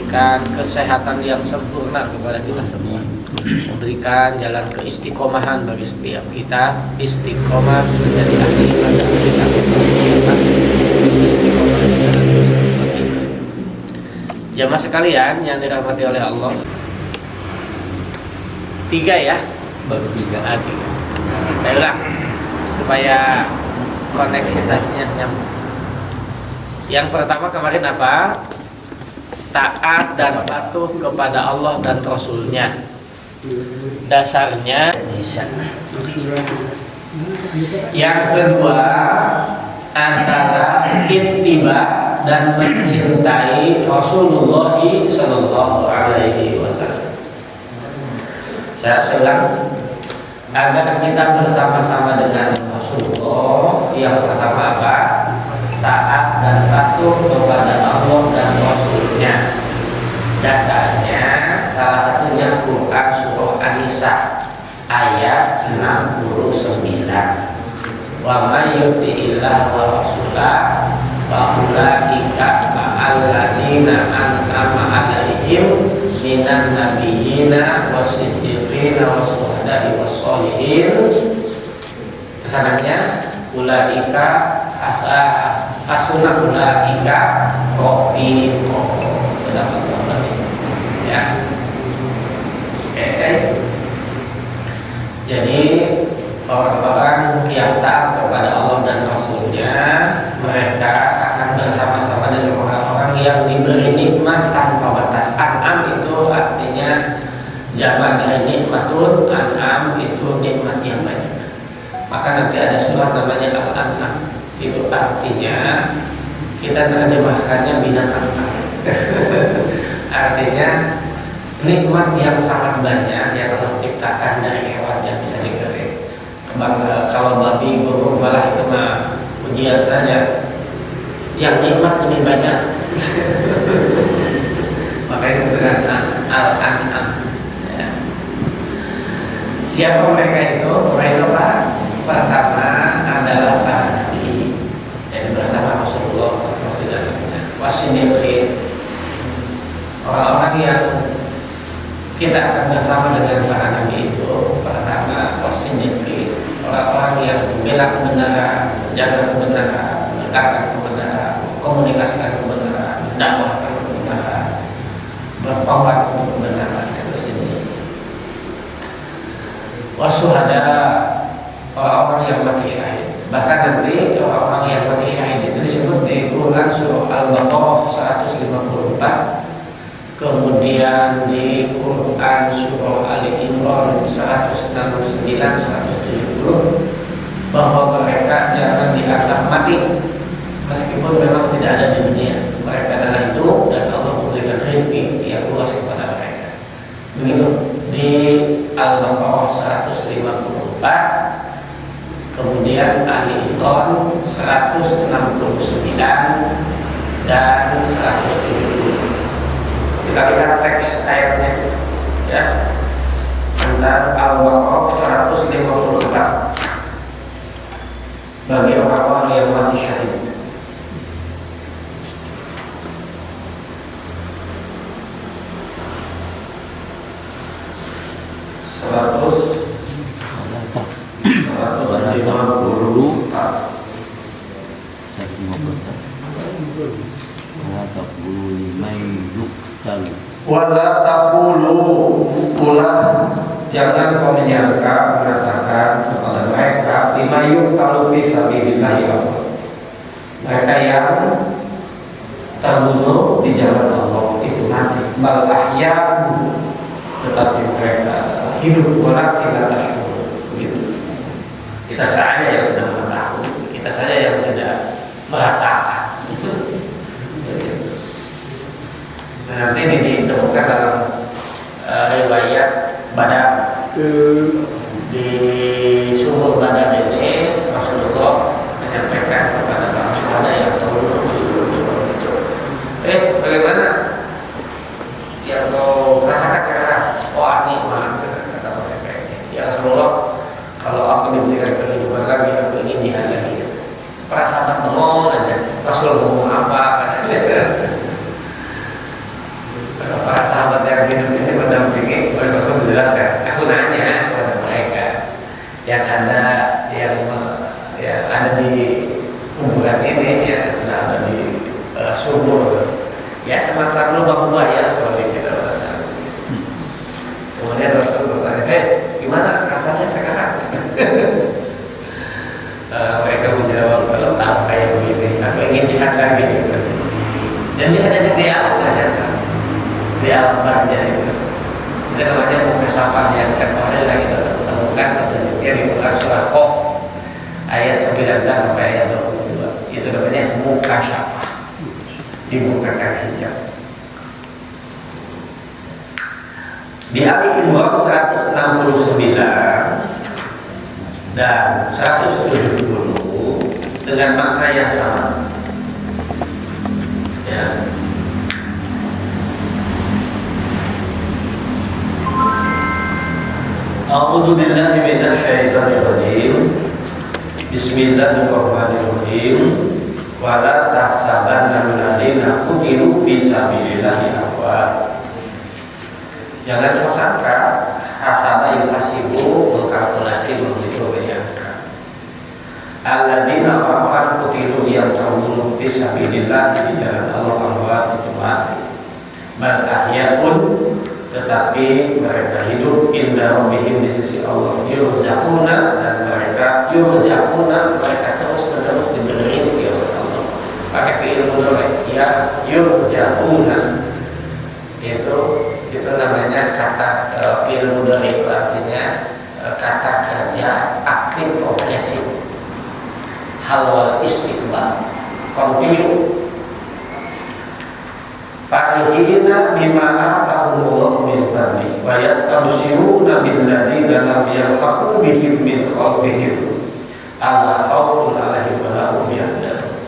memberikan kesehatan yang sempurna kepada kita semua, memberikan jalan keistiqomahan bagi setiap kita, istiqomah menjadi ahli ibadah kita, istiqomah di jalan mustaqim. Jamaah sekalian yang dirahmati oleh Allah, 3 ya, baru 3. 3. Saya ulang supaya koneksitasnya nyambung. Yang pertama kemarin apa? Taat dan patuh kepada Allah dan Rasulnya. Dasarnya yang kedua adalah ittiba dan mencintai Rasulullah sallallahu alaihi wasallam. Saya ulang, agar kita bersama-sama dengan Rasulullah, yang pertama apa? Taat dan patuh kepada Allah dan Rasulnya. Dasarnya salah satunya Quran surah An-Nisa ayat 69. Wa may yuti'illah wa rasulah fa ulaika ma'al ladzina an'ama 'alaihim minan nabiyyina wasiddiqina wasyuhada'i wassolihin. Kesananya ulaika asuna ulaika rafiqo. Ya. Jadi orang-orang yang taat kepada Allah dan Rasulnya, mereka akan bersama-sama dengan orang-orang yang diberi nikmat tanpa batas. An'am itu artinya jamak dari nikmatun, an'am itu nikmat yang banyak. Maka nanti ada surat namanya Al-An'am. Itu artinya kita terjemahkannya binatang. Artinya nikmat yang sangat banyak yang Allah ciptakan dari hewan yang bisa digerik. Kalau babi, burung, malah itu mah ujian saja. Yang nikmat lebih banyak. Makanya dengan Al-An'am. Ya. Siapa mereka itu? Mereka pertama adalah para nabi yang bersama Rasulullah wasiddiqin, orang-orang yang kita akan bersama dengan para nabi itu. Pertama wasiddiqin, orang-orang yang membela kebenaran, menjaga kebenaran, menegakkan kebenaran, komunikasikan kebenaran, mendakwahkan kebenaran, berkorban untuk kebenaran. Itu sini. Wasyuhada, orang-orang yang mati syahid. Bahkan nanti orang-orang yang mati syahid itu disebut di Quran surah Al-Baqarah 154, kemudian di Quran surah Ali Imran 169, 170, bahwa mereka jangan dianggap mati meskipun memang tidak ada di dunia. Mereka adalah hidup dan Allah memberikan rezeki yang luas kepada mereka. Begitu di Al-Baqarah 154, kemudian Ali Imran 169 dan 170. Kita lihat teks ayatnya ya. Antara Al-Baqarah 154 bagi orang-orang yang mati syahid. Wala taqulu, ulah jangan kau menyangka, mengatakan kepada mereka lima yuqtalu fi sabilillah, mereka yang terbunuh di jalan Allah itu mati. Bal ahya, tetapi mereka hidup, walakin la tashkurun. Begitu. Kita saja yang tidak mengetahui, kita saja yang tidak merasakan. Nah, nanti ini ditemukan dalam riwayat Badar. Di sumur Badar ini Rasulullah menyampaikan kepada para syuhada yang terbunuh di itu, bagaimana yang kau rasakan? Kata nikmat, kata mereka ini. Ya Rasulullah, yang ada yang ada di kuburan ini ya sudah ada di sumur ya semacam lubang buaya seperti itu. Kemudian Rasul bertanya, gimana rasanya sekarang? Mereka menjawab, kalau tahu kayak begini, aku ingin jihad lagi. Dan bisa aja di alam ternyata, di alam banyak itu. Itu namanya mukasafah yang kemarin lagi temukan petunjuknya di surah Qaf ayat 19 sampai ayat 22. Itu namanya mukasafah, dibukakan hijab. Di Ali Imran 169 dan 170 dengan makna yang sama. Ya. A'udzu billahi minasyaitonir rajim. Bismillahirrahmanirrahim. Wa la tahsabanna alladziina qutilu fi sabilillahi amwat. Jangan kau sangka hasaba yuhasibu mengkalkulasi begitu menyangka. Alladzina orang qutilu yang terbunuh fi sabilillah di jalan Allah amwat itu mati. Bal ahya'un tetapi mereka hidup inda rabbihim di sisi Allah. Yurzaquna dan mereka terus menerus diberi rezeki oleh Allah. Pakai fi'il mudhari ya yurzaquna. Itu namanya kata fi'il mudhari, artinya kata kerja aktif progresif. Hal wal istiqbal continue. Farihina bima atahumullah min fadli wa yastabshiruna billadzina lam yalhaqu bihim min khalfihim alla khaufun 'alaihim wa la hum yahzanun.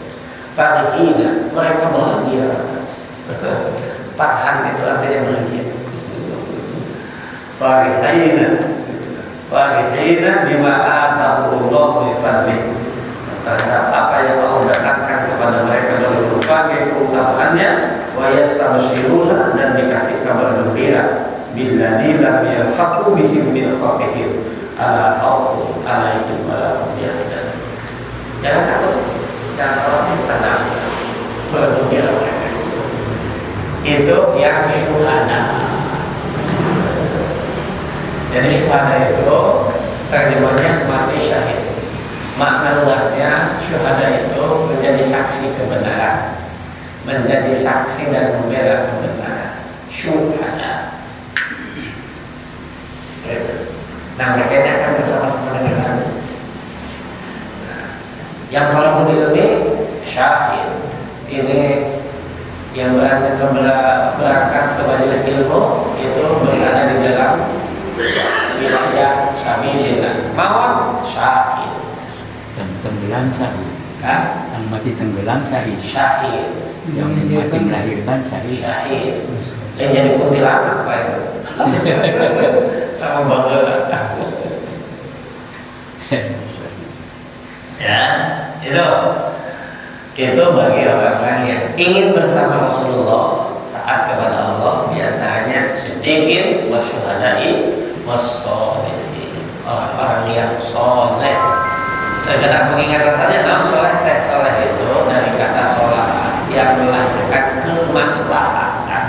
Farihina, mereka bahagia. Farhan itu artinya bahagia. Farihina bima atahumullah min fadli, terhadap apa yang Allah datangkan kepada mereka dari berbagai keutamaannya. Wa yastabshiruna dan dikasih kabar gembira billadzina lam yalhaqu bihim min khalfihim ala khaufun 'alaihim wa la hum yahzanun. Jangan takut, jangan khawatir, tenang, bergembira mereka. Itu yang syuhada. Jadi syuhada itu terjemahnya mati syahid. Makna luasnya syuhada itu menjadi saksi kebenaran, menjadi saksi dan membela kebenaran. Syuhada. Nah, mereka ini akan bersama-sama dengan kami. Yang kalau ini syahid, ini yang berangkat ke majelis ilmu itu berada di dalam wilayah sabilillah. Maut syahid. Dan tenggelam syahid. Yang mati tenggelam syahid. Syahid. Yang mati melahirkan syahid. Syahid. Yang jadi kuntilanak apa itu? Sama banget. Ya, itu bagi orang-orang yang ingin bersama Rasulullah, taat kepada Allah, diantaranya sedikit wasyuhadai wassolihin, orang-orang yang soleh. Sekedar pengingatan saja, namun soleh itu dari kata sholat yang melahirkan kemaslahatan,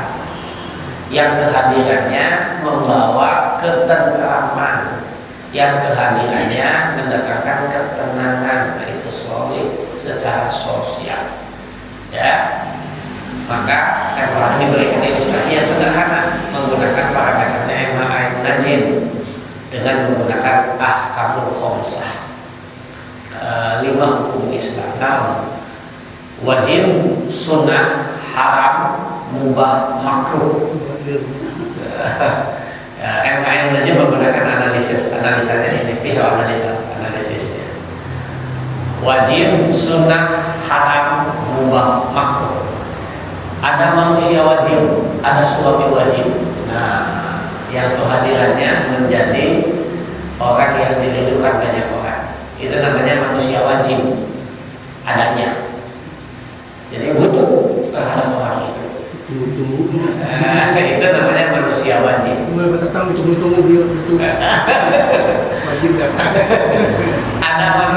yang kehadirannya membawa ketentraman, yang kehadirannya mendatangkan ketenangan, itu soleh secara sosial. Ya, maka Al-Quran diberikan ilustrasi yang sederhana menggunakan parameternya MAI Najim dengan menggunakan ahkamul khamsah, 5 hukum Islam. Wajib, sunnah, haram, mubah, makruh. MAI Najim menggunakan analisanya ini, pisau analisisnya. Wajib, sunnah, haram, mubah, makruh. Ada manusia wajib, ada suami wajib. Nah, yang kehadirannya menjadi orang yang dirindukan banyak orang, itu namanya manusia wajib adanya. Jadi butuh terhadap orang itu. Itu namanya manusia wajib. Datang tunggu dia wajib datang.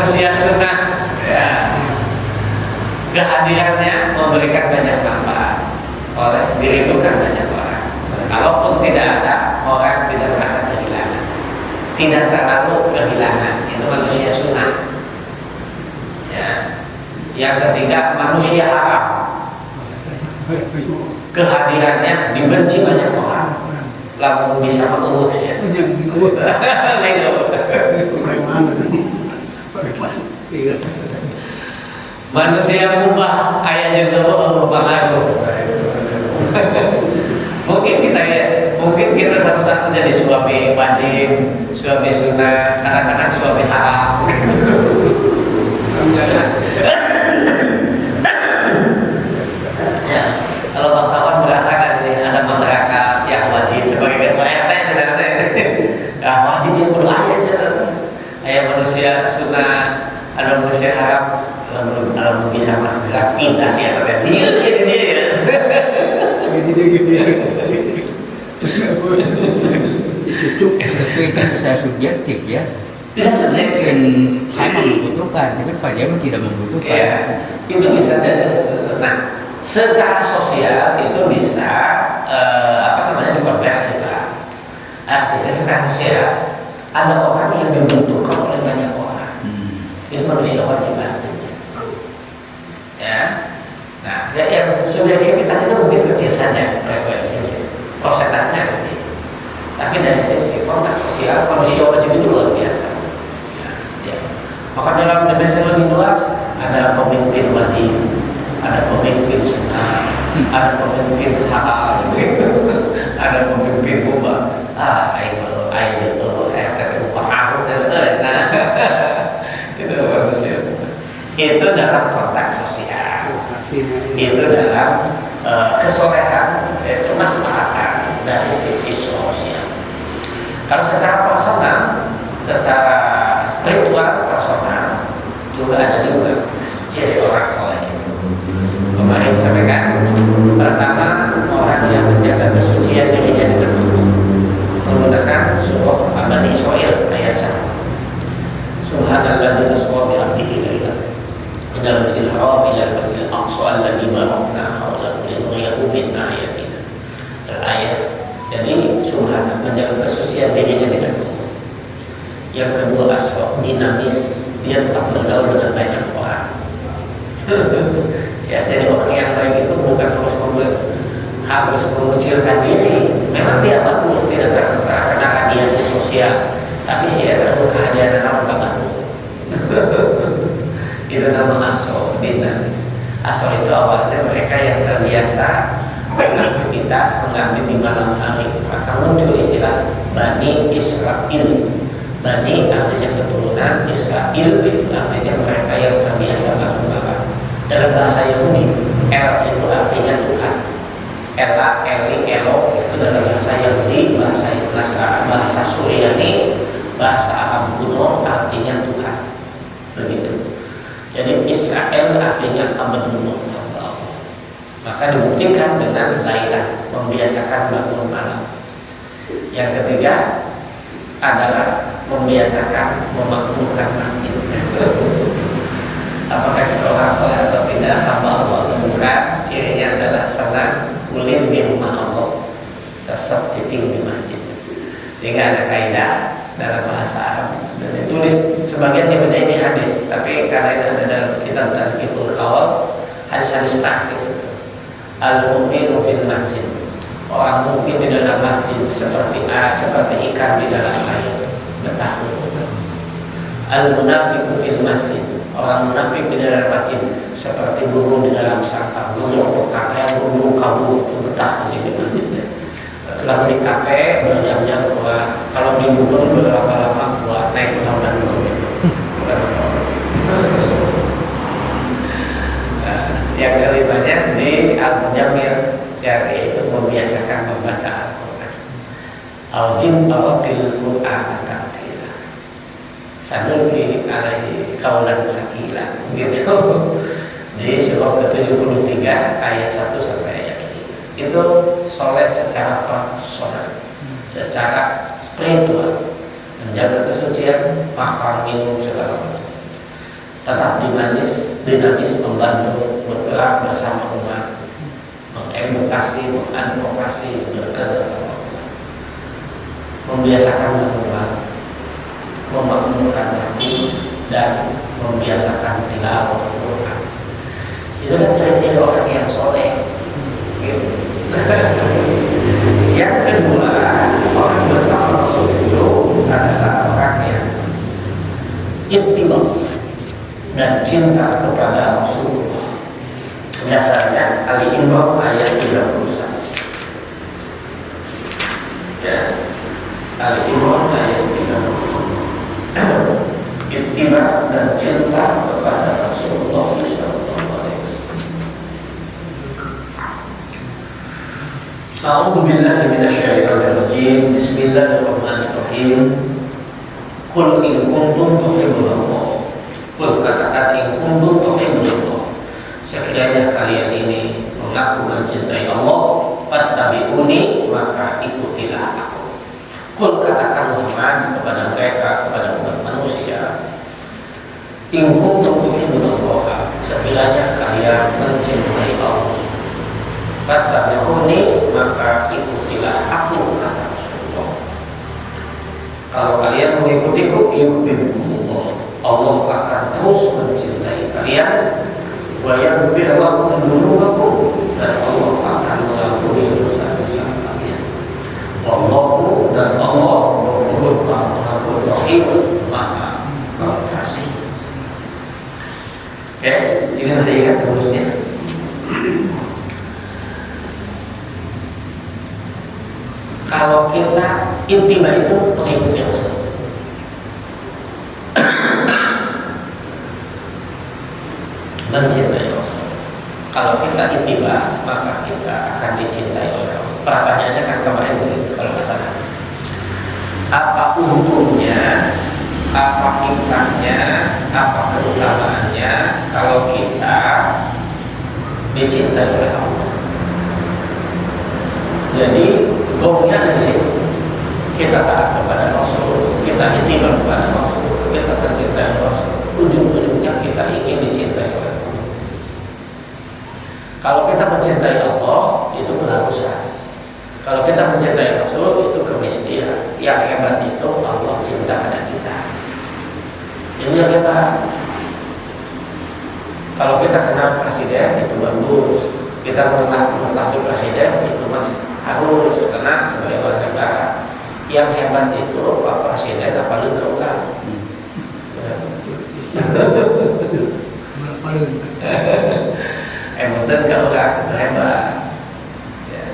manusia sunnah ya, kehadirannya memberikan banyak manfaat, oleh dirindukan banyak orang. Kalaupun tidak ada, orang tidak merasa kehilangan, tidak terlalu kehilangan. Itu manusia sunnah. Ya. Yang ketiga, manusia haram, kehadirannya dibenci banyak orang. Lalu bisa mengurus ya. Manusia mubah ayah juga pengaruh. Mungkin kita satu-satu jadi suami wajib, suami sunnah, kadang-kadang suami haram. Ya, kalau Mas Tawan merasakan ini ada masyarakat yang wajib sebagai ketua RT misalnya, ya wajibnya kudu ayah manusia sunnah, ada manusia haram. Kalau bisa mas gerak pindah sih ya, dia. Itu kan bisa subjektif ya. Bisa subjektif. Saya membutuhkan, tapi Pak Jamin tidak membutuhkan. Ya, itu bisa. Nah, secara sosial itu bisa dikonversi Pak. Artinya secara sosial ada orang yang dibutuhkan oleh banyak orang. Itu manusia wajib artinya. Ya. Nah, yang subjektivitas itu mungkin kecil saja frekuensinya, prosentasenya kecil. Tapi dari sisi kontak sosial manusia wajib itu luar biasa. Ya. Maka dalam dimensi lebih luas ada pemimpin wajib, ada pemimpin sunnah, ada pemimpin halal, ada pemimpin mubah. Ayo itu pengaruh itu manusia. Itu dalam konteks sosial, itu dalam kesolehan, itu maslahatan dari sisi sosial. Kalau secara personal, secara spiritual personal juga ada juga ciri orang soleh itu. Kemarin sampaikan, pertama orang yang menjaga kesucian dirinya dengan menggunakan surah Bani Israil ayat 1. Subhanalladzi asra bi 'abdihi lailan minal masjidil haram ila masjidil aqsa alladzi barakna hawlahu linuriyahu min ayatina. Ayat. Jadi subhanallah menjaga kesucian dirinya dengan Allah. Yang kedua asra, dinamis, dia tetap bergaul dengan banyak orang. Ya, jadi orang yang baik itu bukan harus mengucilkan diri. Memang dia bagus, tidak terkena radiasi sosial, tapi sih ada kehadiran orang kebantu. Itu nama asal dinamis. Asal itu awalnya mereka yang terbiasa beraktivitas mengambil di malam hari, maka muncul istilah Bani Israel. Bani artinya keturunan, Israel itu artinya mereka yang terbiasa malam-malam. Dalam bahasa Yahudi, El itu artinya Tuhan. Ela, Eli, Elo itu dalam bahasa Yahudi, bahasa Suryani, bahasa Arab kuno artinya Tuhan. Begitu. Jadi Israel artinya Abdullah. Maka dibuktikan dengan lailan, membiasakan bangun malam. Yang ketiga adalah membiasakan memakmurkan masjid. Apakah kita orang soleh atau tidak, hamba Allah atau bukan, cirinya adalah senang ulin di rumah Allah, tetap cicing di masjid. Sehingga ada kaidah dalam bahasa Arab dan ditulis sebagian daripada ini hadis, tapi karena ini ada dalam kitab Tadqiqul Qawl, hadis-hadis praktis. Al-mu'minu fil masjid, orang mukmin di dalam masjid seperti ikan di dalam air, bertahan. Al-munafiqu fil masjid, orang munafik di dalam masjid seperti burung di dalam sangkar, burung kafe, burung kabur betah di masjidnya. Kalau di kafe berjam-jam keluar, kalau di bubur berlama-lama keluar, naik ke kamar dulu. Yang kelimanya di Al-Mujammil, yaitu membiasakan membaca Al-Quran. Al-Jin bawatil Quran tartila, sanulki alaihi qaulan sakila. Gitu. Di surah ke-73 ayat 1 sampai ayat 5. Itu soleh secara personal, secara spiritual, menjaga kesucian, makan, minum segala macam. tetap dinamis membantu bergerak bersama umat, mengedukasi, mengadvokasi, bergerak bersama umat, membiasakan umat, memakmurkan masjid, dan membiasakan tilawah Al-Quran. Itu kan ciri-ciri orang yang soleh. Yang kedua, orang bersama Rasul itu adalah orang yang ittiba dan cinta kepada Rasulullah. Dasarnya Ali Imran ayat 31. Ya, Ali Imran ayat 31. Ittiba dan cinta kepada Rasulullah sallallahu alaihi wasallam. A'udzu billahi minasyaitonir rajim. Bismillahirrahmanirrahim. Qul in kuntum tuhibbunallah. Qul katakan in kuntum tuhibbunallah. Sekiranya kalian ini mengaku mencintai Allah, fattabi'uni, maka ikutilah aku. Qul katakan Muhammad kepada mereka, kepada umat manusia, in kuntum tuhibbunallah, sekiranya kalian mencintai Allah, fattabi'uni, maka ikutilah aku, kata Rasulullah. Kalau kalian mengikutiku, yuhibbukumullah, Allah akan terus mencintai kalian, wa yaghfir lakum dzunubakum, dan Allah akan mengampuni dosa-dosa kalian. Wallahu, dan Allah Ghafurur Rahim, Maha Pengasih. Oke, ini saya ingat rumusnya. Kalau kita ittiba itu mengikuti Rasul, mencintai Rasul. Kalau kita ittiba, maka kita akan dicintai oleh Allah. Pertanyaannya kan kemarin begitu, kalau nggak salah. Apa untungnya, apa hikmahnya, apa keutamaannya kalau kita dicintai oleh Allah? Jadi gongnya ada di situ. Kita taat kepada Rasul, kita ittiba kepada Rasul, kita mencintai Rasul. Ujung-ujungnya kita ingin dicintai oleh Allah. Kalau kita mencintai Allah, itu keharusan. Kalau kita mencintai Rasul, itu kemestian. Yang hebat itu Allah cinta pada kita. Ini yang hebat. Kalau kita kenal presiden, itu bagus. Kita mengetahui presiden, itu masih harus kena sebagai warga negara. Yang hebat itu Pak Presiden, apalagi keulang. Emoten keulang itu hebat. Ya.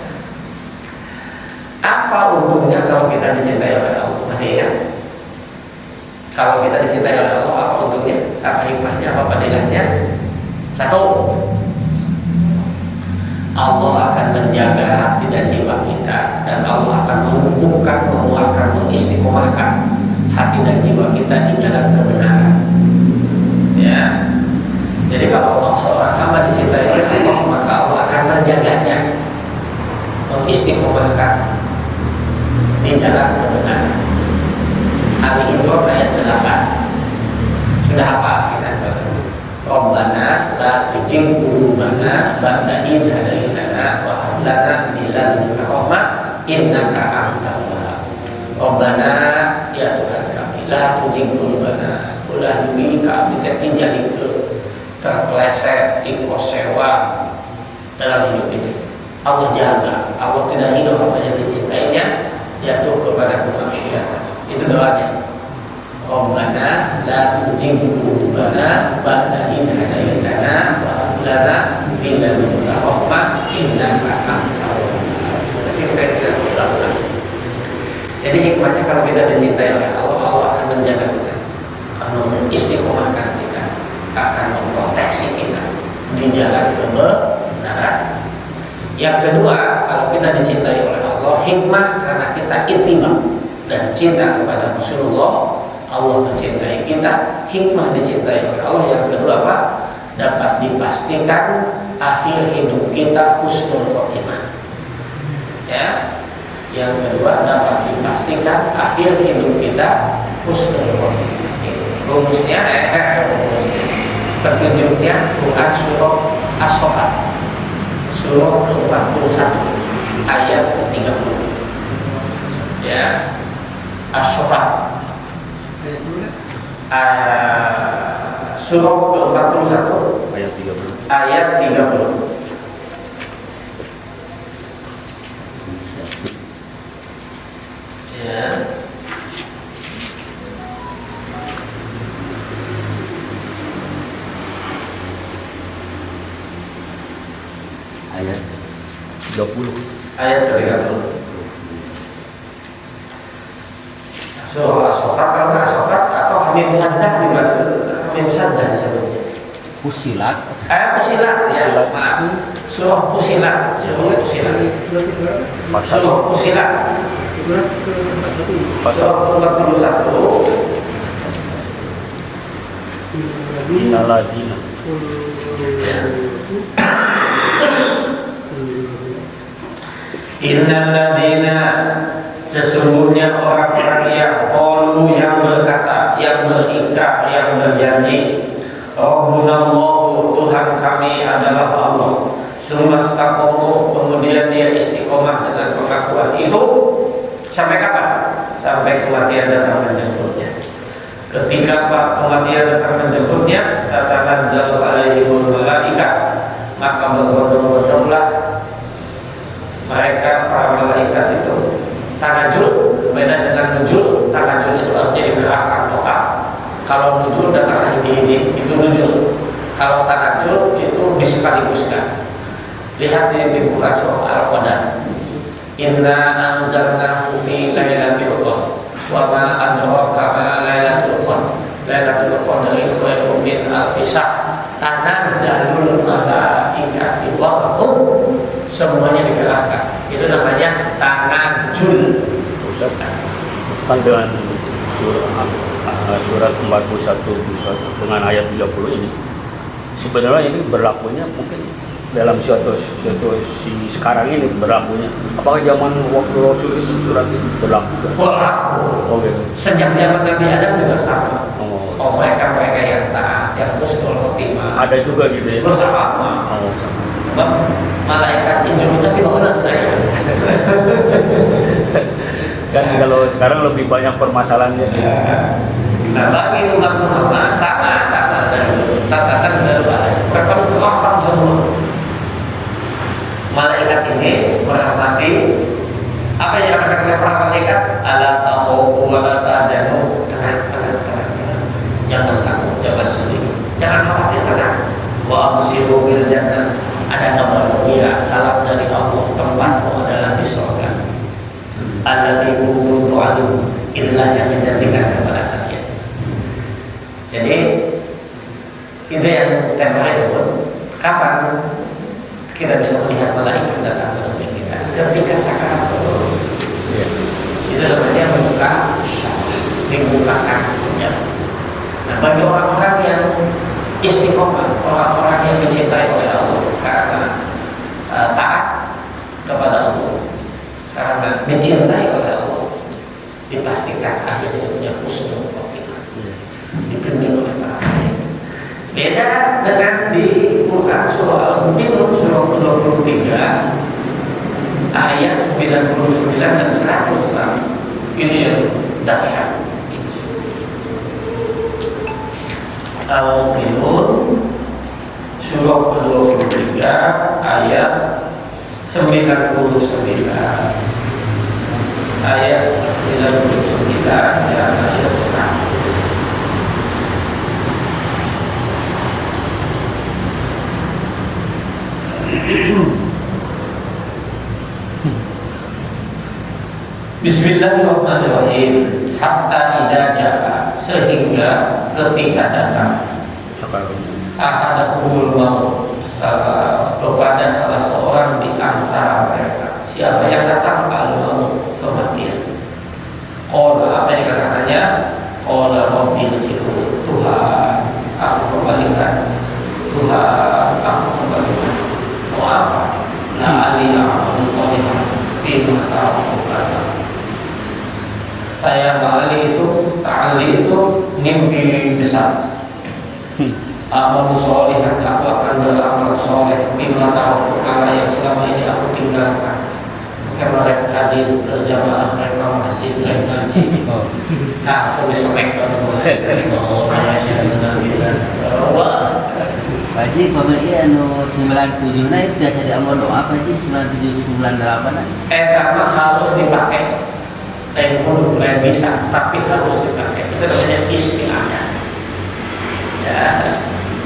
Apa untungnya kalau kita dicintai oleh Allah? Masih ingat? Kalau kita dicintai oleh Allah, apa untungnya? Apa hikmahnya? Apa fadilahnya? Satu, Allah akan menjaga hati dan jiwa kita, dan Allah akan menumbuhkan, menguatkan, mengistiqomahkan hati dan jiwa kita di jalan kebenaran. Ya. Jadi kalau seorang hamba dicintai oleh Allah, maka Allah akan menjaganya, mengistiqomahkan di jalan kebenaran. Ali Imran ayat 8. Sudah hafal kita? Rabbana la tuzigh qulubana ba'da idh hadaytana wa hab lana min ladunka rahmah innaka antal wahhab. Rabbana, ya Tuhan kami, la tuzigh qulubana, ulah dugi kami teh jadi terpeleset, dikosewa dalam hidup ini. Allah jaga, Allah tidak hidup apa yang dicintainya jatuh kepada kemaksiatan. Itu doanya. Rabbana la tuzigh qulubana ba'da idh hadaytana wa hab lana min ladunka rahmah innaka antal wahhab. Kita ulang-ulang. Jadi hikmahnya kalau kita dicintai oleh Allah, Allah akan menjaga kita, akan mengistiqomahkan kita, akan memproteksi kita di jalan kebenaran. Yang kedua, kalau kita dicintai oleh Allah, hikmah karena kita ittiba dan cinta kepada Rasulullah, Allah mencintai kita. Hikmah dicintai oleh Allah yang kedua apa? Dapat dipastikan akhir hidup kita husnul khotimah. Ya. Yang kedua dapat dipastikan akhir hidup kita husnul khotimah. Rumusnya Petunjuknya Quran surah As-Saffat, surah ke-41 ayat ke-30. Ya, As-Saffat surah ke-41 ayat 30. Ya. Ayat 30. Ayat ke-30. Surah As-Saffat, kalau nggak As-Saffat atau Hamim Sajdah juga, Hamim Sajdah disebutnya. Fusilat. Fusilat ya, maaf. Surah Fusilat, surah Fusilat. Surah Fusilat. Surah ke-41. Innalladzina. Innalladzina, sesungguhnya orang-orang yang qalu, yang berkata, yang berikrar, yang berjanji, Rabbunallahu, Tuhan kami adalah Allah. Sumastaqamu, kemudian dia istiqomah dengan pengakuan itu sampai kapan? Sampai kematian datang menjemputnya. Ketika kematian datang menjemputnya, tatanazzalu alaihimul malaikat, maka berbondong-bondonglah mereka, para malaikat itu. Tanajul beda dengan nujul. Tanajul itu artinya dikerahkan total. Kalau nujul datang hiji-hiji, itu nujul. Kalau tanajul itu disekaliguskan. Lihat di Quran surah Al-Qadar. Inna anzalnahu fi lailatul qadar wa ma adraka ma lailatul qadar. Lailatul qadri khairun min alfi syahr. Tanazzalul malaikatu wa ruh. Semuanya dikerahkan. Itu namanya tanajul. Ustaz, kan dengan surat 41 dengan ayat 30 ini sebenarnya ini berlakunya mungkin dalam situasi sekarang ini berlakunya. Apakah zaman waktu Rasul itu surat ini berlaku? Berlaku. Oh gitu. Sejak zaman Nabi Adam juga sama. Oh, mereka yang taat, yang husnul khotimah. ada juga gitu ya. Bersama. Oh, sama. Sebab malaikat itu nanti bangunan saya. Kan kalau sekarang lebih banyak permasalahannya. Nah, bagi umat Muhammad sama dan tatakan zalbah. Mereka mencerahkan semua. Malaikat ini merahmati. Apa yang dikatakan oleh para malaikat? Ala takhafu wa la tahzanu. Tenang. Jangan takut, jangan sedih, jangan khawatir, tenang. Wa abshiru bil jannah. Ada kabar gembira, salam dari Allah, tempatmu adalah di surga. Allati kuntum tu'adun, inilah yang dijanjikan kepada kalian. Jadi itu yang temanya sebut. Kapan kita bisa melihat malaikat datang ke kita? Ketika sakaratul maut. Itu namanya membuka syafah, membukakan jalan. Nah, bagi orang-orang yang istiqomah, orang-orang yang dicintai oleh Allah karena taat kepada Allah, karena dicintai oleh Allah, dipastikan akhirnya punya husnul khotimah, dipimpin oleh para malaikat. Beda dengan di Quran surah Al-Mu'minun surah ke-23 ayat 99 dan 100. Ini yang dahsyat. Al-Mu'minun surah ke-23 ayat 99 ayat 99 dan ayat 100. Bismillahirrahmanirrahim. Hatta idza jaa, sehingga ketika datang ahadakumul maut, kepada salah seorang di antara mereka. Siapa yang datang? Al-maut, kematian. Qala, apa yang dikatakannya? Qala rabbil ji'un, Tuhan aku kembalikan, Tuhan aku kembalikan. Mau apa? La'ali a'malu sholihan fima taraktu. Saya ta'ali itu mimpi besar. amal solihan, aku akan beramal soleh mimma tahu ala yang selama ini aku tinggalkan. Karena mereka rajin berjamaah, mereka masjid, mereka ngaji. Nah, sampai semek Pak Haji, pemilih anu 97 na itu biasa diamal doa Pak Haji 97 98 na. Karena harus dipakai. Lain kudu, lain bisa, tapi harus dipakai. Itu namanya isti'adah. Ya,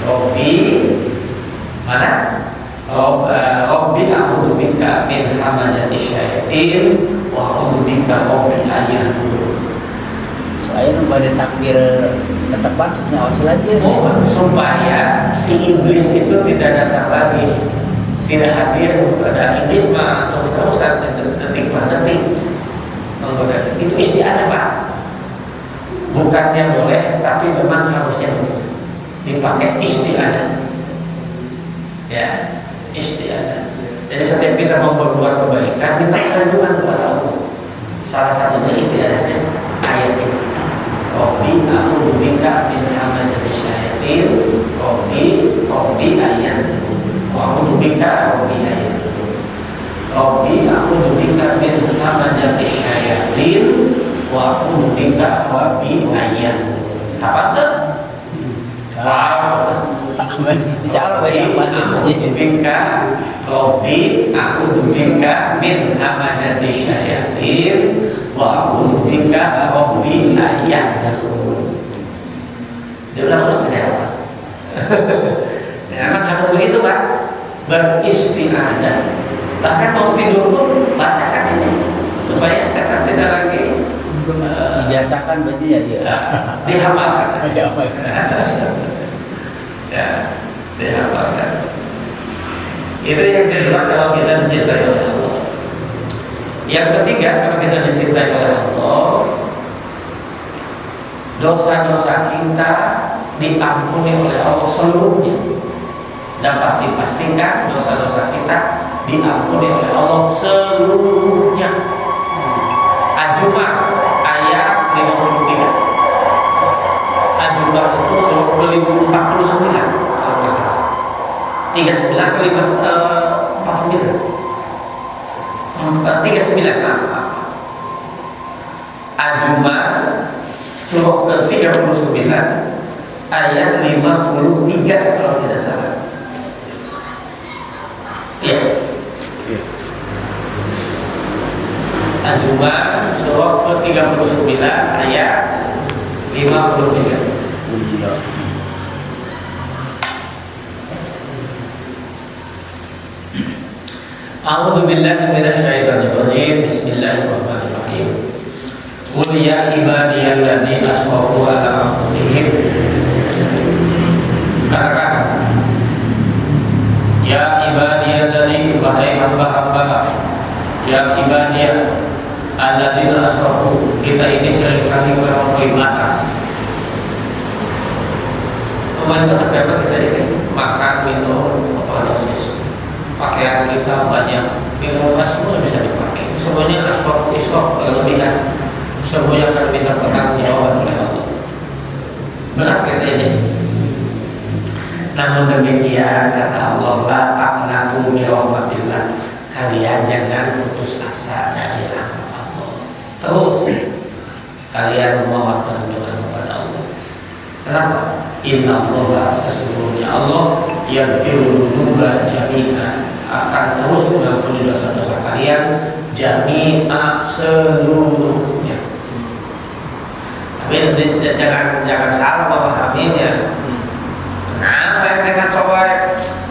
Robbi mana? Robbi a'udzu bika min hamazati syaitin wa a'udzu bika min ayyan. Soalnya pada takbir tetap masuknya awal lagi. Supaya si iblis itu tidak datang lagi, tidak hadir. Pada iblis mah terus-terusan detik per detik menggoda. Itu isti'adah Pak. Bukannya boleh, tapi memang harusnya dipakai isti'adah. Ya, isti'adah. Jadi setiap kita mau berbuat kebaikan, minta perlindungan kepada Allah. Salah satunya isti'adahnya ayat ini. Robbi a'udzu bika min hamazati syaitin. Robbi ayat. A'udzu bika Robbi ayat. Robbi a'udzu bika min hamazati syaitin wa a'udzu bika Robbi ayat. Apa tuh? Insyaallah banyak bika Robbi a'udzu bika min hamazati syaitin wa a'udzu bika Robbi ayat. Diulang-ulang saya. Memang harus begitu Pak. Beristi'adah. Bahkan mau tidur pun bacakan ini supaya setan tidak lagi dijasakan berarti ya dia. Dihafalkan. Ya, dihafalkan. Itu yang kedua kalau kita dicintai oleh Allah. Yang ketiga kalau kita dicintai oleh Allah, dosa-dosa kita diampuni oleh Allah seluruhnya. Dapat dipastikan dosa-dosa kita diampuni oleh Allah seluruhnya. Al-Jum'ah ayat 53. Al-Jum'ah itu surah ke-49 kalau tidak salah. 39 ke 49. 39 Al-Jum'ah surah ke-39 ayat 53 kalau tidak salah. Ya. Al-Jum'ah surah ke-39 ayat 53. A'udzu billahi minasyaitonir rajim. Bismillahirrahmanirrahim. Qul ya ibadiyalladzina asrafu ala anfusihim. Katakan, ya ibadiyalladzina, wahai hamba-hamba, ya ibadiyah alladzina asrafu, kita ini seringkali melampaui batas. Melampaui batas memang kita ini makan, minum, overdosis. Pakaian kita banyak, minuman semua bisa dipakai. Semuanya aswab iswab berlebihan. Semuanya akan minta pertanggungjawaban oleh Allah. Berat kata ini. Namun demikian kata Allah, la taqnatu min rahmatillah. Kalian jangan putus asa dari rahmat Allah. Terus kalian memohon perlindungan kepada Allah. Kenapa? Inna Allah, sesungguhnya Allah yaghfiru dzunuba jami'an, akan terus mengampuni dosa-dosa kalian jami'a, seluruhnya. Tapi jangan salah memahaminya. Kenapa yang mereka coba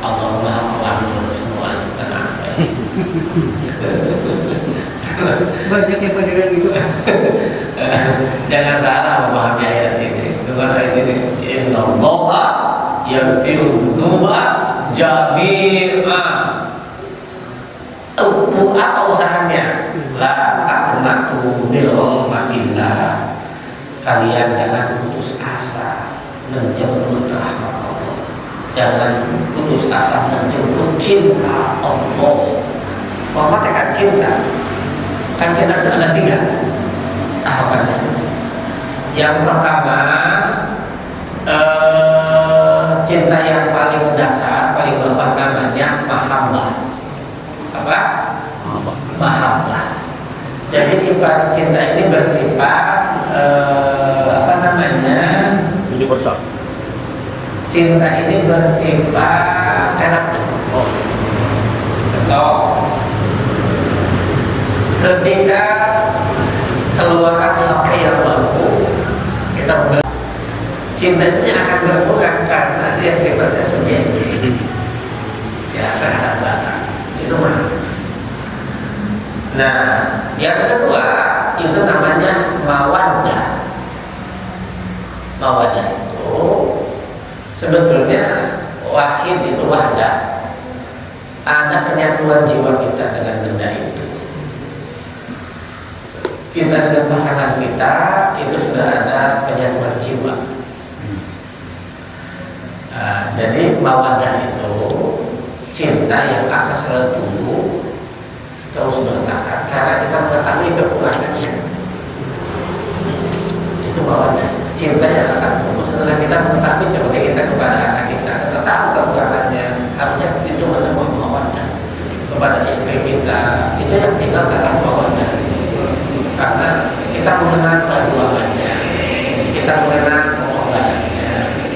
Allah Maha Pengampun semuanya? Kenapa? Banyak yang pendidikan gitu. Jangan salah memahami ayat ini. Dengan ayat ini, Inna Allah yaghfiru dzunuba jami'a. Apa usahanya? La taqnatu min rahmatillah. Kalian jangan putus asa menjemput rahmat Allah. Jangan putus asa menjemput cinta Allah. Rahmat kan cinta. Kan cinta itu ada 3 tahapannya. Yang pertama, cinta universal. Cinta ini bersifat relatif. Oh, Contoh, ketika keluaran HP yang baru, kita mulai cinta itu yang akan berkurang karena dia sifatnya subjektif, ya terhadap barang itu mah. Nah, yang kedua itu namanya mawaddah. Mawaddah itu sebetulnya wahid itu wahdah. Ada penyatuan jiwa kita dengan benda itu. Kita dengan pasangan kita itu sudah ada penyatuan jiwa. Jadi mawaddah itu cinta yang akan selalu tumbuh terus bertahan karena kita mengetahui kekurangannya. Itu mawaddah, cinta yang akan tumbuh setelah kita mengetahui seperti kita kepada anak kita tahu kekurangannya, harusnya itu menemukan mawaddah kepada istri kita. Itu yang tinggal adalah mawaddah karena kita mengenal perjuangannya, kita mengenal pengorbanannya.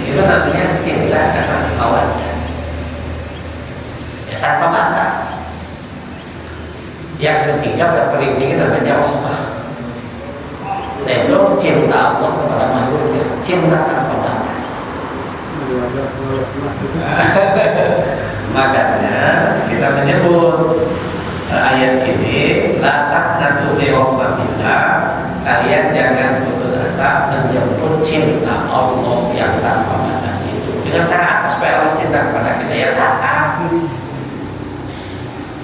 Itu namanya cinta karena mawaddah, ya, tanpa batas. Yang ketiga berpaling tinggi namanya rahmah. Nah itu cinta Allah kepada makhluknya, cinta tanpa batas. Makanya kita menyebut ayat ini la taqnatu min rahmatillah, kalian jangan putus asa menjemput cinta Allah yang tanpa batas itu. Dengan cara apa supaya Allah cinta kepada kita? Ya taat.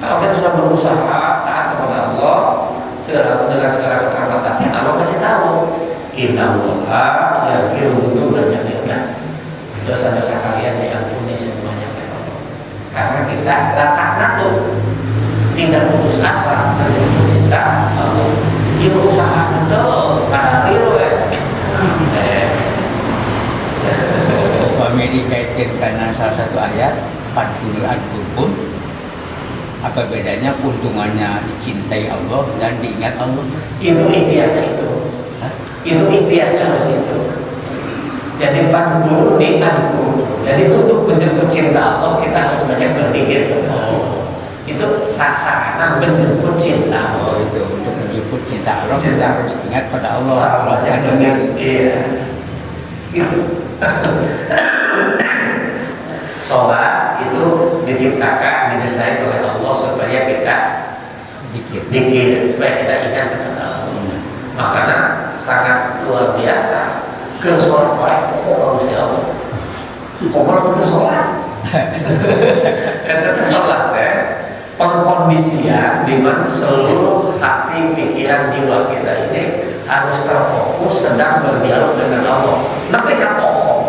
Kalau kita sudah berusaha taat kepada Allah dengan segala keterbatasan, Allah kasih tahu innallaha yaghfiru dzunuba jami'an, dosa-dosa kalian diampuni semuanya oleh Allah. Karena kita letaknya tuh tidak putus asa menjemput cinta Allah. Ibu usaha itu pada rilu ya. Kami dikaitkan karena salah satu ayat Fadul Adubun. Apa bedanya keuntungannya dicintai Allah dan diingat Allah? Itu ikhtiarnya itu. Hah? Itu ikhtiarnya harus itu. Jadi Fadul di Adubun. Jadi untuk menjemput cinta Allah kita harus banyak berpikir. Itu sarana menjemput cinta Allah. Itu untuk menjemput cinta Allah Cinta. kita harus ingat pada Allah. Allah yang benar. Iya. Gitu. Sholat itu diciptakan, didesain oleh Allah supaya kita dikir, supaya kita ingat kepada Allah. Makanya sangat luar biasa. Ke sholat pokok harus ya Allah. Pokok itu sholat. Itu sholat ya. Pengkondisian di mana seluruh hati, pikiran, jiwa kita ini harus terfokus sedang berdialog dengan Allah. Tapi kan pokok.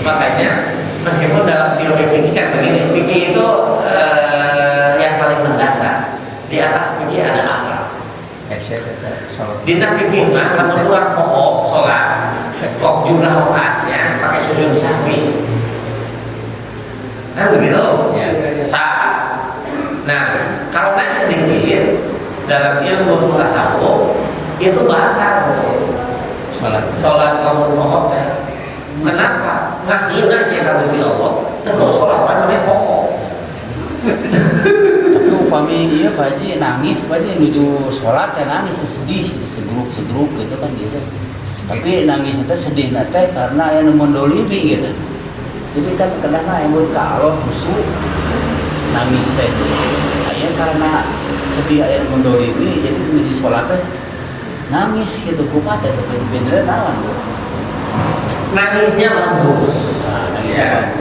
Makanya meskipun dalam teori fikih kan begini, fikih itu yang paling mendasar. Di atas fikih ada akhlak. Dina fikih mah kalau keluar pokok sholat, kok jumlah rakaatnya pakai sujud sahwi. Kan begitu? Ya. Sah. Nah, kalau naik sedikit dalam ilmu tasawuf itu batal sholat kaum pokok teh. Kenapa? Ngahina sih harus di Allah. Kalau sholat mana pokok. Tapi upami dia Pak Haji nangis, Pak Haji nuju sholat dan nangis sedih, segeruk gitu kan gitu. Tapi nangis itu sedih nate karena yang mendolimi gitu. Jadi kan kadang-kadang yang kalau musuh nangis teh. Ayah karena sedih ayah mendolimi, jadi nuju sholatnya nangis gitu. Kumat itu beneran nawan. Nangisnya bagus. Ya.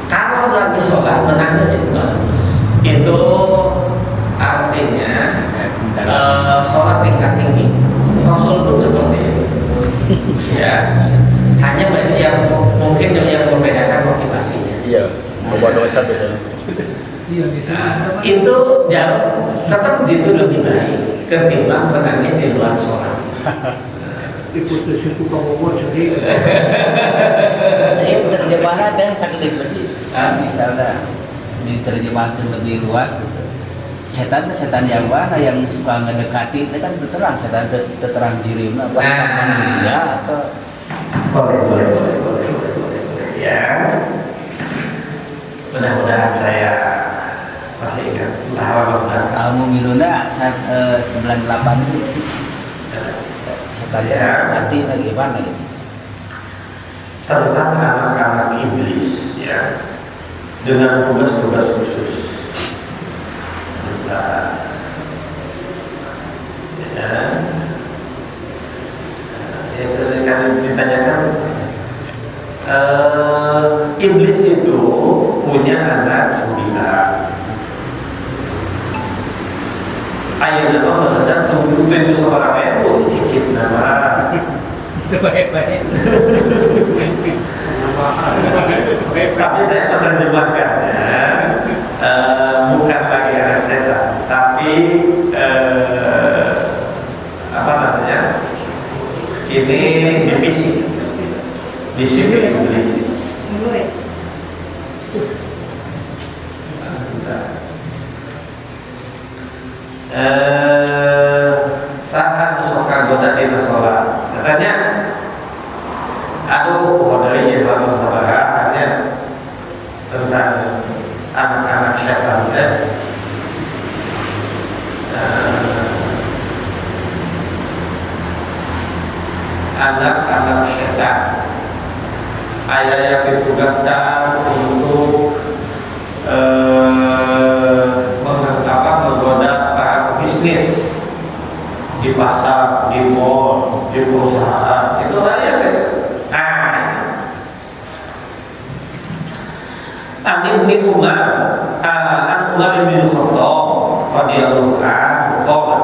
Kalau lagi sholat menangis itu bagus. Itu artinya sholat tingkat tinggi. Rasul pun seperti itu. Ya. Hanya banyak yang mungkin yang membedakan motivasinya. iya, membuat dosa biasanya. Itu jauh, tetap itu lebih baik ketimbang menangis di luar sholat. Diputus itu kamu sendiri. Ini terjemahan dan sakit Haji. Misalnya diterjemahkan lebih luas gitu. Setan yang mana yang suka ngedekati itu kan terang setan terang diri manusia atau Boleh. Ya. Mudah-mudahan saya masih ingat. Entah apa benar. Kamu miluna saat 98 itu sekali mati lagi mana gitu. Tentang anak-anak iblis ya, dengan tugas-tugas khusus. Sebentar. Ya. Ya, tadi kan ditanyakan iblis itu punya anak 9. Ayah nama menghadap tunggu seorang ayah itu cicit nama. Baik-baik. Tapi saya menerjemahkannya bukan lagi anak setan, tapi apa namanya? Ini divisi iblis. Saat masuk kagoda di masalah katanya, aduh dari halaman sabara hanya tentang anak-anak setan ya. Anak-anak setan ada yang ditugaskan untuk menggoda para bisnis di pasar, di mall, di perusahaan. Itu saya kan. Ibn Umar, Umar bin Khattab radhiyallahu anhu qala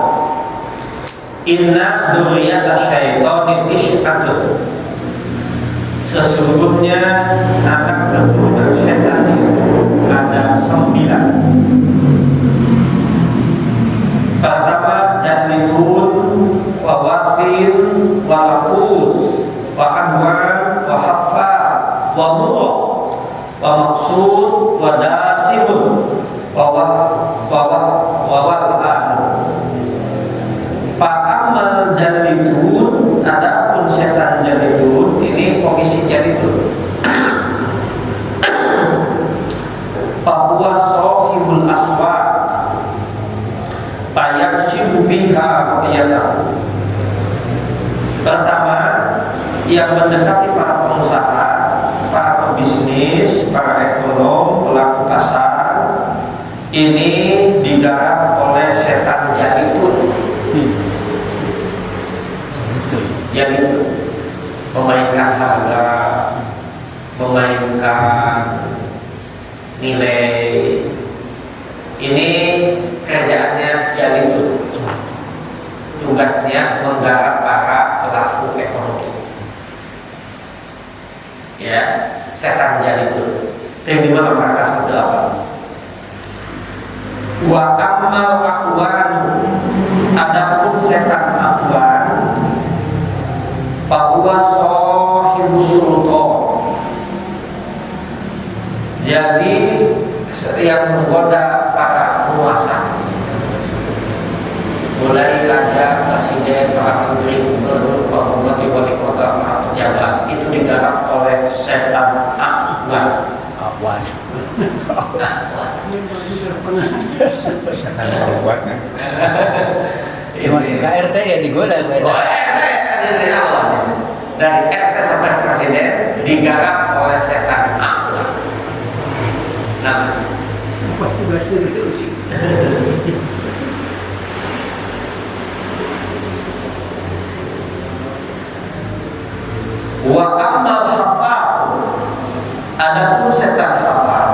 inna dzurriyyata syaitani tis'atun. Sesungguhnya anak keturunan setan itu ada 9. Pertama jannitun wa wafin wa laqus wa anwan wa haffa wa murah wa maksud wa dasibun wa Fa'amal jannitun, adapun setan jannitun ini komisi jannitun. Bahwa sahibul aswaq fayaksibu biha riyatahu. Pertama, yang mendekati para pengusaha, para pebisnis, para ekonom, pelaku pasar, ini digarap oleh setan jannitun. Jadi memainkan harga, memainkan nilai. Ini kerjaannya jannitun. Tugasnya menggarap para pelaku ekonomi. Ya, setan jannitun. Yang dimana markas ke-8. Wa amal akwan, adapun setan akwan, bahwa sahibu sultan, jadi yang menggoda para penguasa, mulai raja, presiden, para menteri, gubernur, bupati, wali kota, para pejabat, itu digarap oleh setan akwan. Setan berbuat kan? Masih KRT ya digoda. Oh, RT dari awal, dari RT sampai presiden digarap oleh setan akwan. Nah, Apa tugas itu? wa amal khafaf, adapun setan khafaf,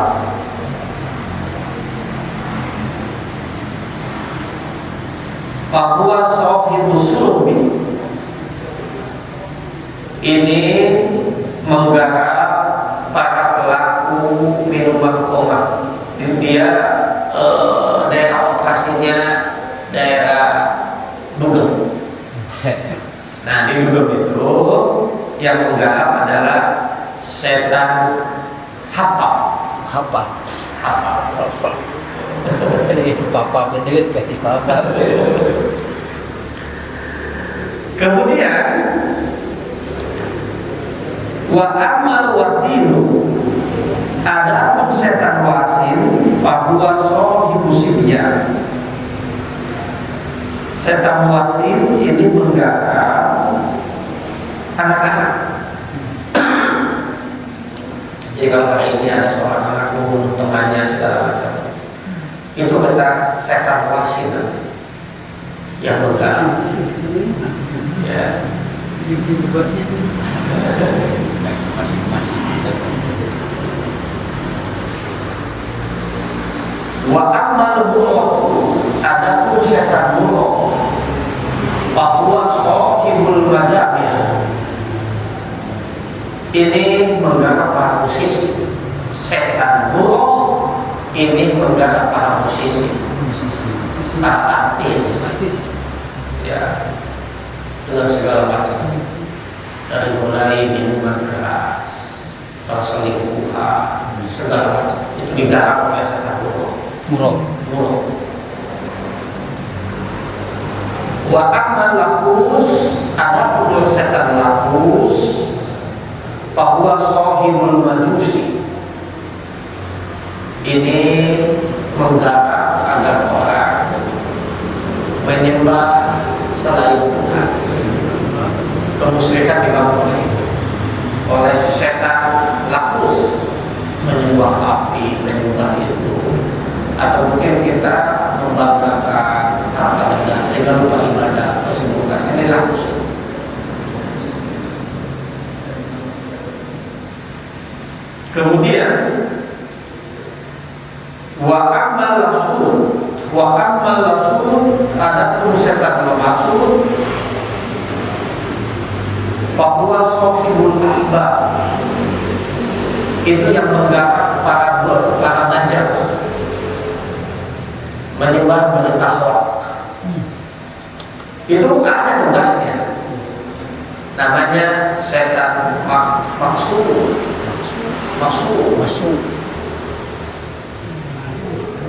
bahwa sahibu surbi, ini menggarap para pelaku minuman khamar. Dia daerah operasinya daerah Dugem. Nah, di Dugem itu yang menggarap adalah setan hafal. Ini papa gendut kasih papa. Kemudian Wa amal wasinu, adapun setan wasin, bahwa sohibu sibya. Setan wasin ini menggarap anak-anak. Jadi kalau hari ini ada seorang anak membunuh temannya segala macam, itu kita setan wasin yang menggarap. Ya. Masing-masing. Wa amal murad, adapun setan murad, bahwa sahibul majami', ini menggarap para musisi. Setan murad ini menggarap para musisi, para artis, ya, dengan segala macam, dari mulai minuman keras, perselingkuhan, segala macam itu digarap oleh setan murad. Wa amal lakus, adapun setan lakus, bahwa sahibul majusi, ini menggarap agar orang menyembah selain Tuhan. Kemusyrikan dibangun oleh setan lakus, menyembah api, menyembah itu, atau mungkin kita membanggakan harta benda sehingga lupa ibadah, kesibukan. Ini lakus. Kemudian wa amal lasun, adapun setan masuk, bahwa sahibul ahbab, itu yang menggarap para najam, menyebar berita hoax. Itu ada tugasnya, namanya setan maksud.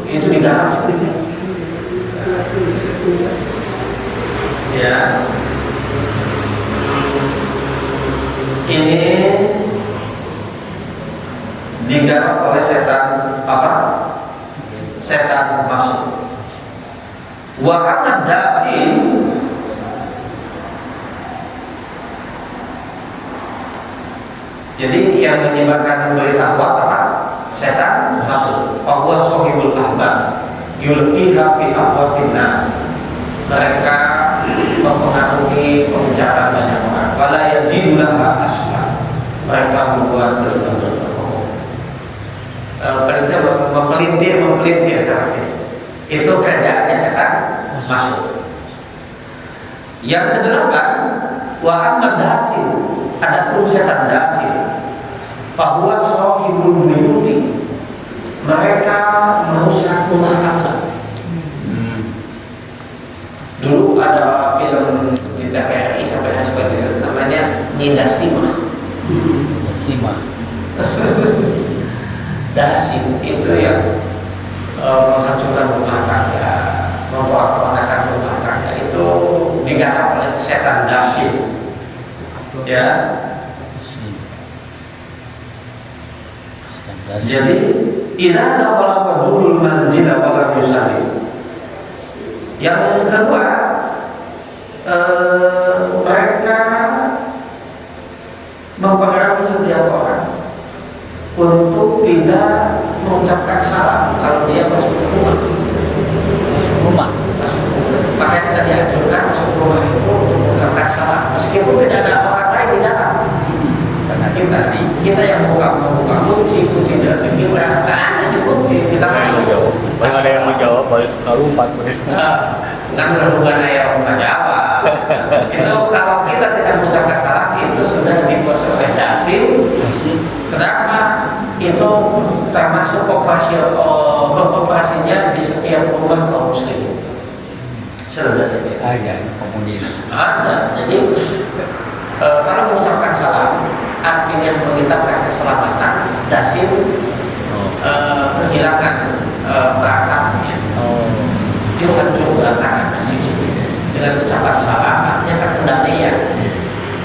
Itu digarap. Ya. Ini digarap oleh setan apa? Setan masuk. Wa amad dasin, jadi yang menyebarkan berita hoax apa? Setan masuk. Bahwa sahibul ahbab yulqiha fi ahwaqin nas, mereka mempengaruhi pembicaraan banyak orang. Wala yajidu laha asla, mereka membuat berita-berita bohong. Memelintir saksi. Itu kerjaannya setan masuk. Yang kedelapan, wa amad dasin, adapun setan dasin, bahwa sahibul buyuti, mereka merusak rumah tangga. Dulu ada film di TVRI sampai seperti itu, namanya Nindasima. Dasin itu yang menghancurkan rumah tangga, memporak-porandakan rumah tangga, itu digarap oleh setan dasin. Ya. Jadi idza dakhala rajulul manzila wa lam yusallim. Yang kedua, mereka mempengaruhi setiap orang untuk tidak mengucapkan salam kalau dia masuk ke rumah. Maka kita dianjurkan masuk ke rumah itu untuk mengucapkan salam, meskipun tidak ada orang lain di dalam. Karena kita yang membuka kunci itu tidak dikira, nggak ada di kunci, kita masuk. Paling ada yang menjawab, balik lompat. Nggak berhubungan yang menjawab. Itu kalau kita tidak mengucapkan salam itu sudah dikuasai oleh dasin. Kenapa? Itu termasuk operasinya di setiap rumah kaum muslim. Sudah sedikit. Ada komunis. Ada. Jadi kalau mengucapkan salam artinya mengitabkan keselamatan, dasin kehilangan perangkapnya. Dia hancur berantakan dasin. Dengan ucapan salam artinya kan kedamaian.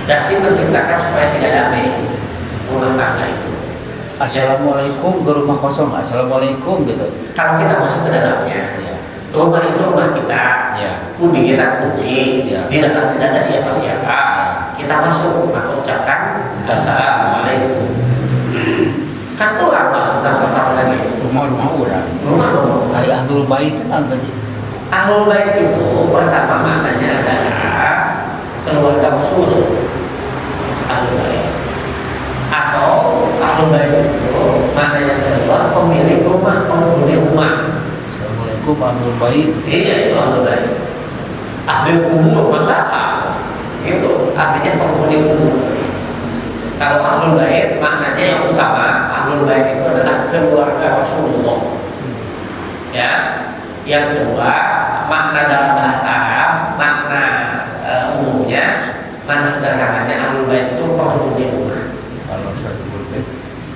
Dasin menciptakan supaya tidak damai. rumah tangga itu. Assalamualaikum ke rumah kosong, assalamualaikum gitu. Kalau kita masuk ke dalamnya, Ya. rumah itu rumah kita, Ya. kunci kita kunci, Ya. di dalam tidak ada siapa-siapa. Kita masuk, maka ucapkan assalamualaikum. Kan orang masuk tanpa tahu lagi. Rumah-rumah orang. Rumah. Ayah ahlul bait itu apa sih? Ahlul bait itu pertama maknanya adalah keluarga Rasul. Ahlul bait. Atau ahlul bait itu maknanya kedua pemilik rumah, penghuni rumah. Assalamualaikum ahlul bait. Iya itu ahlul bait. Ahli kubur maka itu artinya penghuni kubur. Kalau ahlul bait maknanya yang utama, ahlul bait itu adalah keluarga Rasulullah. Ya. Yang kedua, makna dalam bahasa Arab, makna umumnya, makna sederhananya ahlul bait itu penghuni rumah, Kalau saya sebut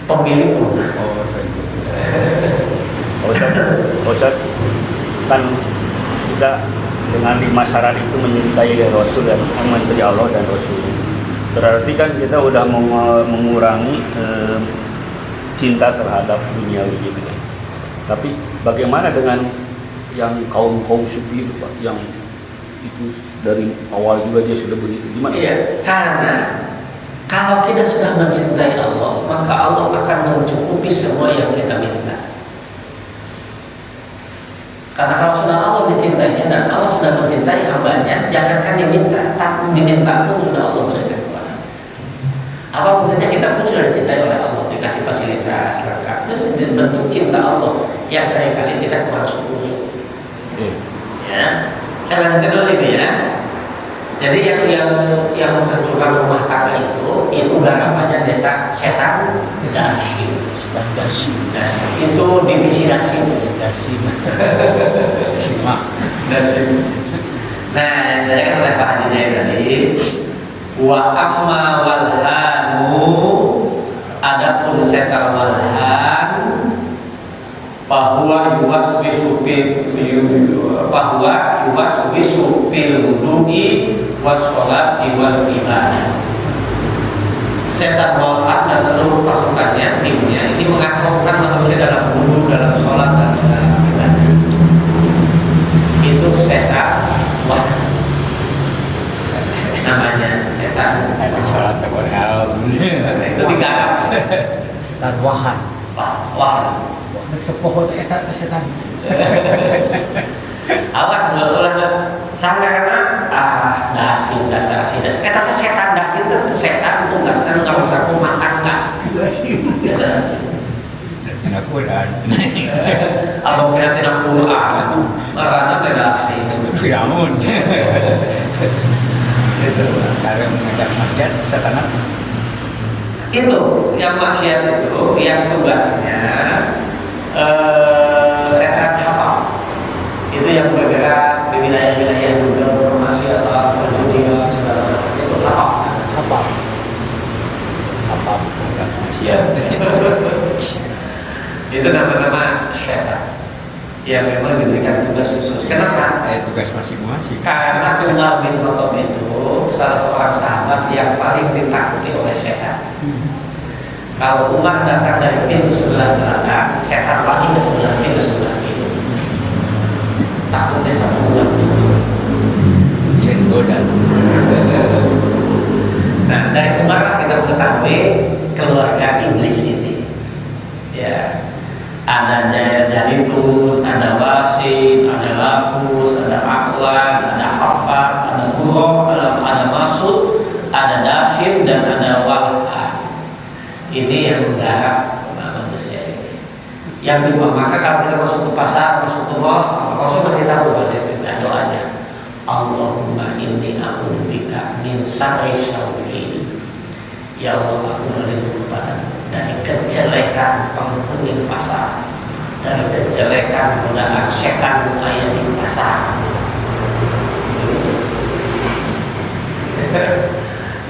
pemilik rumah. oh saya sebut Ustaz, kan kita dengan 5 syarat itu menyintai Rasul dan menteri Allah dan Rasul. Berarti kan kita udah mengurangi cinta terhadap dunia gitu. Tapi bagaimana dengan yang kaum sufi itu Pak, yang itu dari awal juga dia sudah begitu, gimana? Iya, karena kalau kita sudah mencintai Allah, maka Allah akan mencukupi semua yang kita minta. Karena kalau sudah Allah dicintainya dan Allah sudah mencintai hambanya, jangankan diminta, tak diminta pun sudah Allah berikan kepada. Apa buktinya kita pun sudah dicintai oleh Allah, dikasih fasilitas lengkap. Itu bentuk cinta Allah yang seringkali kita kurang syukuri. Ya, saya lanjutkan dulu ini ya. Jadi yang menghancurkan rumah tangga itu garapannya desa setan dasi. Dasi. Itu divisi dasi. Dasi. Simak. Dasi. Nah, yang ditanyakan oleh Pak Haji Jaya tadi, wa amma walhanu, adapun setan walhan, bahwa yuwaswisu fil wudu'i washolati wal ibadah. Setan walhan dan seluruh pasukannya, timnya ini mengacaukan manusia dalam wudu, dalam sholat dan segala ibadah. Itu setan walhan. Namanya setan Ada sholat tabarau. itu digarap. Setan wahan. Walhan. Sepoho eta setan. Awas menurut ulama sampai karena dasi. Eta teh setan dasi itu setan tugasnya nggak bisa rumah tangga. Dasi. Kena Quran. Abang kira tidak Quran, karena teh dasi. Firaun. Kalau mengajak maksiat setan apa? Itu yang maksiat itu yang tugasnya setan hafal. Itu yang bergerak di wilayah-wilayah juga bermaksiatan, perjudian segala macam itu hafal. Apa? Mengajak maksiat. Itu nama-nama setan yang memang diberikan tugas khusus. Kenapa? Tugas masing-masing. Karena Umar bin Khattab itu salah seorang sahabat yang paling ditakuti oleh setan. Kalau Umar datang dari pintu sebelah selatan, setan lari ke sebelah pintu sebelah kiri. Takutnya sama Umar. Bisa digoda. Nah, dari Umar lah kita mengetahui keluarga iblis ini. Ya, ada Jalitun, ada Wasim, ada Lapus, ada Aqlan, ada Hafar, ada Murrah, ada Masud, ada Dasim, dan ada Walha. Ini yang menggarap manusia ini. Yang kedua, maka kalau kita masuk ke pasar, masuk ke mall, Rasul masih tahu doanya. Allahumma inni a'udzubika min syarri syauqi. Ya Allah, aku berlindung kepada dari kejelekan penghuni pasar, dari kejelekan godaan setan yang di pasar.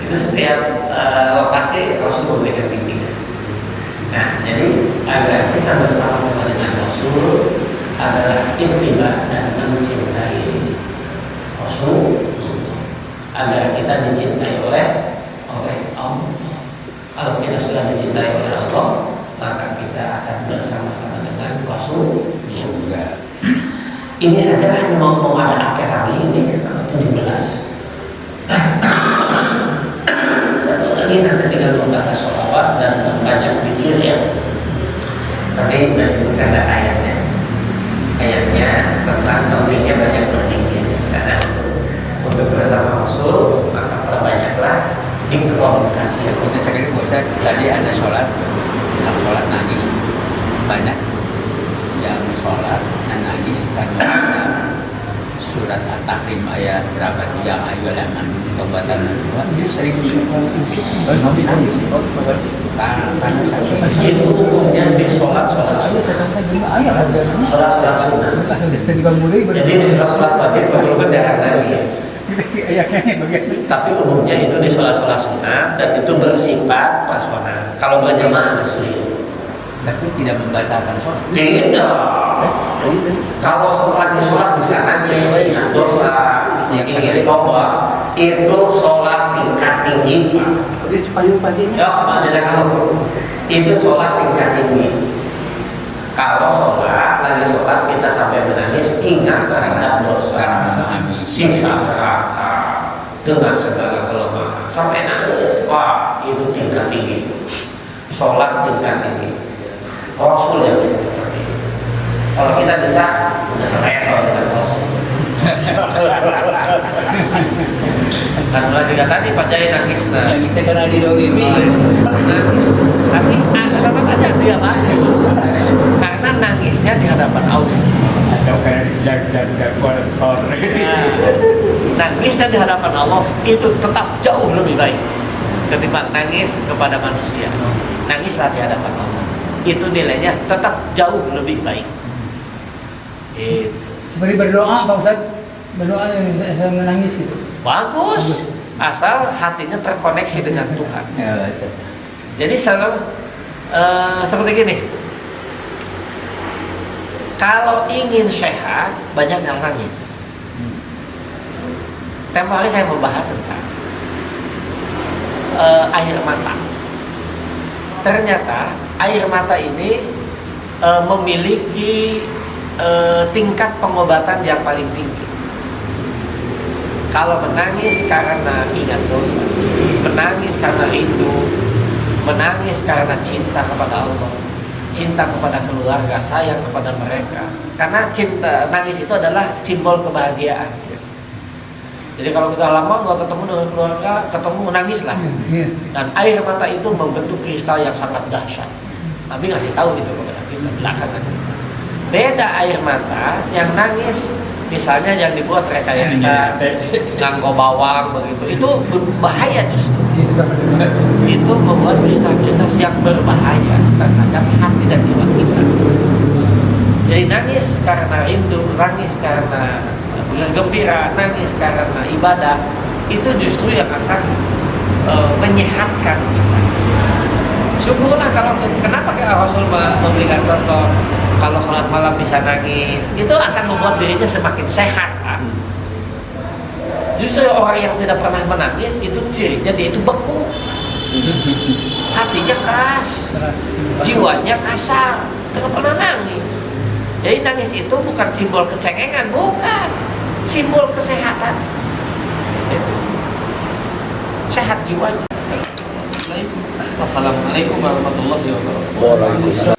Itu setiap lokasi Rasul memberikan bimbingan. Nah, jadi agar kita bersama-sama dengan Rasul adalah ittiba dan mencintai Rasul, agar kita dicintai oleh Allah. Kalau kita sudah dicintai dicintai oleh Allah, maka kita akan bersama-sama dengan Rasul di surga. Ini sajalah yang mau ada apa lagi ini 17. Satu lagi nanti tinggal membaca sholawat dan banyak pikir ya. Tadi sudah disebutkan ada ayatnya. Ayatnya tentang tauhidnya banyak berzikir. Karena untuk bersama Rasul maka perbanyaklah ikram kasih. Itu sekali puasa tadi ada sholat, setelah sholat nangis banyak yang sholat dan nangis karena surat At-Tahrim ayat berapa yang ayyuhal tobatan Tuhan dia sering nangis karena Itu umumnya di sholat-sholat sholat-sholat sunnah. Jadi di sholat-sholat wajib perlu jarang nangis. Tapi umumnya itu di sholat-sholat sunnah dan itu bersifat personal. Kalau berjamaah nggak sulit. tapi tidak membatalkan sholat. Tidak. Kalau setelah di sholat bisa nangis, ingat dosa, ingin tobat, itu sholat tingkat tinggi. Jadi payung paginya. Ya, baca kalau itu sholat tingkat tinggi. Kalau sholat, lagi sholat kita sampai menangis, ingat terhadap dosa, siksa neraka dengan segala kelemahan, sampai nangis, wah itu tingkat tinggi. Sholat tingkat tinggi. Rasul yang bisa seperti itu. Kalau kita bisa, udah selevel dengan Rasul. Dan mulai juga tadi Pak Jaya nangis nah. Yang kita karena didolimi. Nangis. Tapi tetap aja dia bagus. Karena nangisnya di hadapan Allah. Nangisnya di hadapan Allah itu tetap jauh lebih baik ketimbang nangis kepada manusia. Nangislah di hadapan Allah. Itu nilainya tetap jauh lebih baik. Itu. Seperti berdoa Pak Ustadz, berdoa yang menangis itu. Bagus. Asal hatinya terkoneksi dengan Tuhan. Ya, betul. Jadi selalu seperti gini. Kalau ingin sehat, banyak yang nangis. Tempo hari saya membahas tentang air mata. Ternyata air mata ini memiliki tingkat pengobatan yang paling tinggi. Kalau menangis karena ingat dosa, menangis karena rindu, menangis karena cinta kepada Allah, cinta kepada keluarga, sayang kepada mereka. Karena cinta, nangis itu adalah simbol kebahagiaan. Jadi kalau kita lama nggak ketemu dengan keluarga, ketemu menangislah. Dan air mata itu membentuk kristal yang sangat dahsyat. Nabi ngasih tahu itu kepada kita belakangan. Beda air mata yang nangis, misalnya yang dibuat rekayasa, nganggo bawang begitu, itu berbahaya justru. Itu membuat kristal-kristal yang berbahaya terhadap hati dan jiwa kita. Jadi nangis karena rindu, nangis karena gembira, nangis karena ibadah, itu justru yang akan menyehatkan kita. Syukurlah kalau kenapa Rasul memberikan contoh kalau sholat malam bisa nangis, itu akan membuat dirinya semakin sehat. Justru orang yang tidak pernah menangis itu cirinya dia itu beku, hatinya keras, jiwanya kasar, tidak pernah nangis. Jadi nangis itu bukan simbol kecengengan, bukan, simbol kesehatan. Sehat jiwanya. Wassalamualaikum warahmatullahi wabarakatuh. Waalaikumsalam.